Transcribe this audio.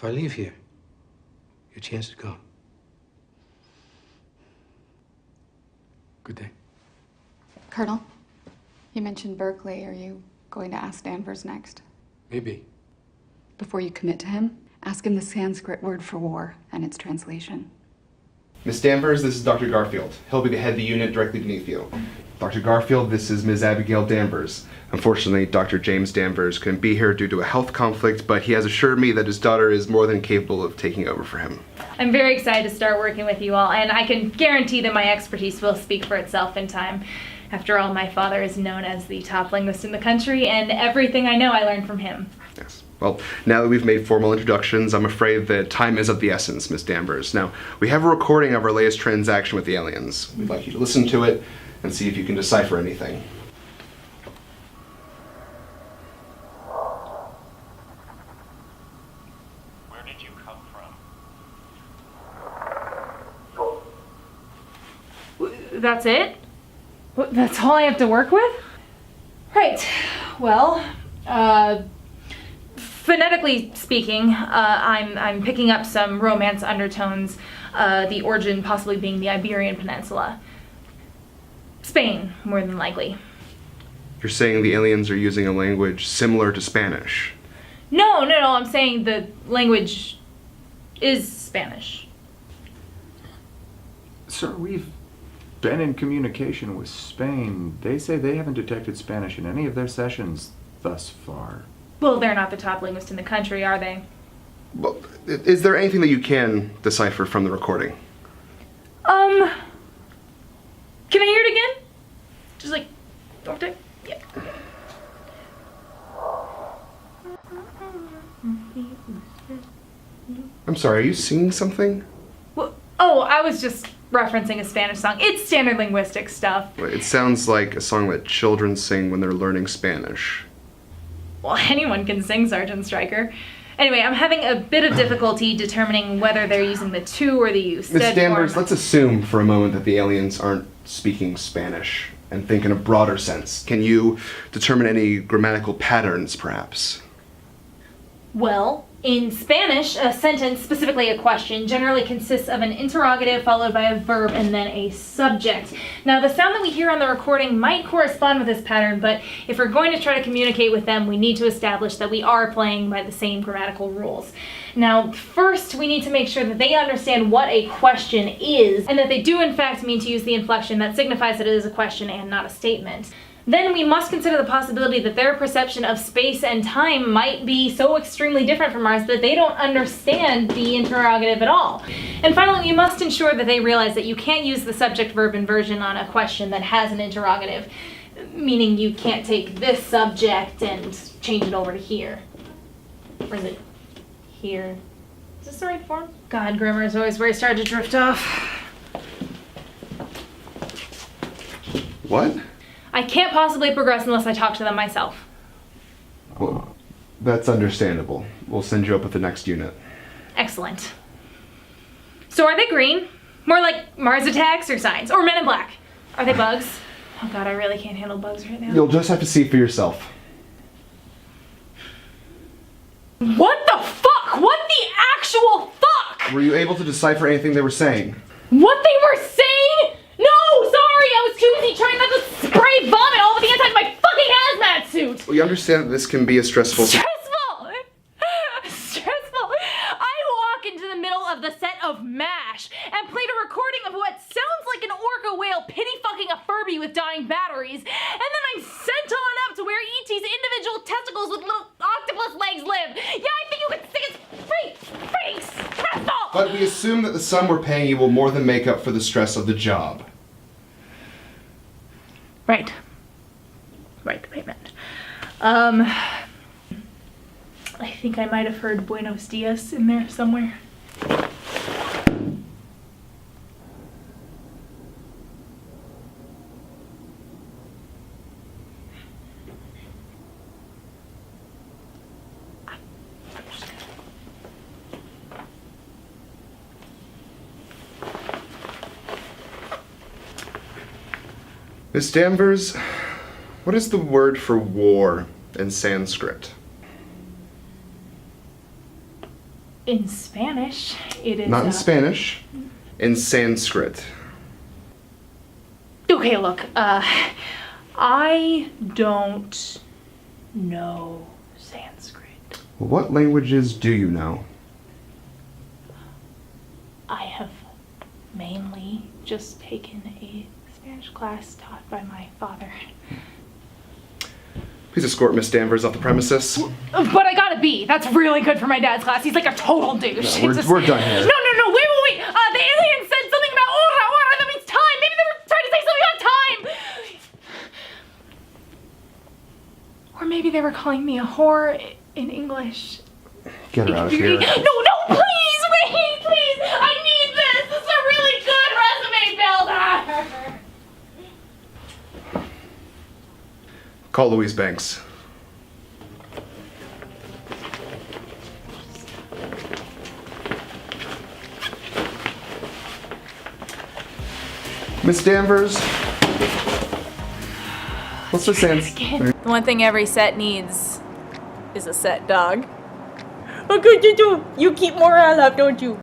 If I leave here, your chance is gone. Good day. Colonel, you mentioned Berkeley. Are you going to ask Danvers next? Maybe. Before you commit to him, ask him the Sanskrit word for war and its translation. Miss Danvers, this is Dr. Garfield. He'll be the head of the unit directly beneath you. Dr. Garfield, this is Ms. Abigail Danvers. Unfortunately, Dr. James Danvers couldn't be here due to a health conflict, but he has assured me that his daughter is more than capable of taking over for him. I'm very excited to start working with you all, and I can guarantee that my expertise will speak for itself in time. After all, my father is known as the top linguist in the country, and everything I know I learned from him. Yes. Well, now that we've made formal introductions, I'm afraid that time is of the essence, Miss Danvers. Now, we have a recording of our latest transaction with the aliens. We'd like you to listen to it and see if you can decipher anything. Where did you come from? That's it? That's all I have to work with? Right. Well, phonetically speaking, I'm picking up some romance undertones, the origin possibly being the Iberian Peninsula. Spain, more than likely. You're saying the aliens are using a language similar to Spanish? No, I'm saying the language is Spanish. Sir, we've been in communication with Spain. They say they haven't detected Spanish in any of their sessions thus far. Well, they're not the top linguist in the country, are they? Well, is there anything that you can decipher from the recording? Can I hear it again? Just like, one more time? Yeah. I'm sorry, are you singing something? Well, oh, I was just referencing a Spanish song. It's standard linguistic stuff. It sounds like a song that children sing when they're learning Spanish. Well, anyone can sing, Sergeant Stryker. Anyway, I'm having a bit of difficulty determining whether they're using the to or the you. Miss Danvers, let's assume for a moment that the aliens aren't speaking Spanish and think in a broader sense. Can you determine any grammatical patterns, perhaps? Well, in Spanish, a sentence, specifically a question, generally consists of an interrogative followed by a verb and then a subject. Now, the sound that we hear on the recording might correspond with this pattern, but if we're going to try to communicate with them, we need to establish that we are playing by the same grammatical rules. Now, first, we need to make sure that they understand what a question is, and that they do in fact mean to use the inflection that signifies that it is a question and not a statement. Then we must consider the possibility that their perception of space and time might be so extremely different from ours that they don't understand the interrogative at all. And finally, we must ensure that they realize that you can't use the subject-verb inversion on a question that has an interrogative, meaning you can't take this subject and change it over to here. Or is it here? Is this the right form? God, grammar is always where I start to drift off. What? I can't possibly progress unless I talk to them myself. Well, that's understandable. We'll send you up with the next unit. Excellent. So are they green? More like Mars Attacks or Signs? Or Men in Black? Are they bugs? Oh god, I really can't handle bugs right now. You'll just have to see for yourself. What the fuck? What the actual fuck? Were you able to decipher anything they were saying? What they were saying? No, sorry, I was too busy trying not to spray vomit all over the inside of my fucking hazmat suit. Well, you understand that this can be a stressful... Stressful! I walk into the middle of the set of MASH and played a recording of what sounds like an orca whale pity-fucking a Furby with dying batteries, and then I'm sent on up to where E.T.'s individual testicles with little octopus legs live. Yeah, I think you could think it's pretty stressful! But we assume that the sum we're paying you will more than make up for the stress of the job. Right, the payment. I think I might have heard Buenos Dias in there somewhere. Miss Danvers, what is the word for war in Sanskrit? In Spanish, it is. Not in Spanish, in Sanskrit. Okay, look, I don't know Sanskrit. What languages do you know? I have mainly just taken a Spanish class taught by my father. Please escort Miss Danvers off the premises. But I got a B. That's really good for my dad's class. He's like a total douche. No, we're done here. No, wait. The alien said something about ora. That means time. Maybe they were trying to say something about time. Or maybe they were calling me a whore in English. Get her out of here. No, please, wait, please. I need this. This is a really good resume builder. Call Louise Banks. Miss Danvers? What's the sense? The one thing every set needs is a set dog. What could you do? You keep morale up, don't you?